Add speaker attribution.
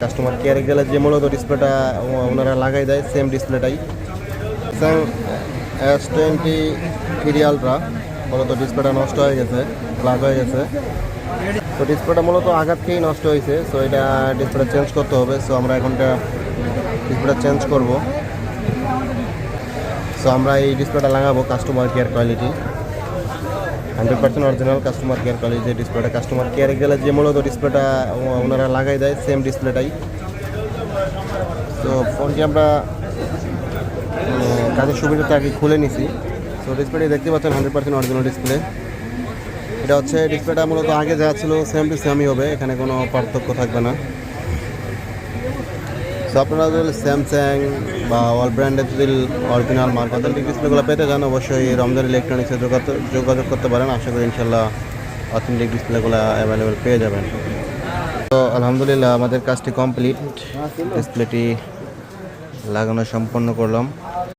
Speaker 1: Customer কেয়ারে গেলে যে মূলত ডিসপ্লেটা ওনারা লাগাই দেয় সেম ডিসপ্লেটাই স্যামসাং S23 আলট্রা মূলত ডিসপ্লেটা নষ্ট হয়ে গেছে, ব্ল্যাক হয়ে গেছে। তো ডিসপ্লেটা মূলত আঘাত খেয়েই নষ্ট হয়েছে। সো এটা ডিসপ্লেটা চেঞ্জ করতে হবে। সো আমরা এখনটা ডিসপ্লেটা চেঞ্জ করব। সো আমরা এই ডিসপ্লেটা লাগাবো customer care quality 100% original customer care quality ডিসপ্লেটা। কাস্টমার কেয়ারে গেলে যে মূলত ডিসপ্লেটা ওনারা লাগাই দেয় সেম ডিসপ্লেটাই। তো ফোনটি আমরা কাজের সুবিধাতে আগে খুলে নিছি। সো ডিসপ্লেটি দেখতে পাচ্ছেন 100% অরিজিনাল ডিসপ্লে। এটা হচ্ছে ডিসপ্লেটা মূলত আগে যা ছিল সেম টু সেমই হবে, এখানে কোনো পার্থক্য থাকবে না। সো আপনারা যদি স্যামসাং বা অল ব্র্যান্ডের যদি অরিজিনাল মার্ক অথেন্টিক ডিসপ্লেগুলো পেতে চান অবশ্যই রমজান ইলেকট্রনিক্সে যোগাযোগ করতে পারেন। আশা করি ইনশাল্লাহ অথেন্টিক ডিসপ্লেগুলো অ্যাভেলেবেল পেয়ে যাবেন। তো আলহামদুলিল্লাহ আমাদের কাজটি কমপ্লিট, ডিসপ্লেটি লাগানো সম্পন্ন করলাম।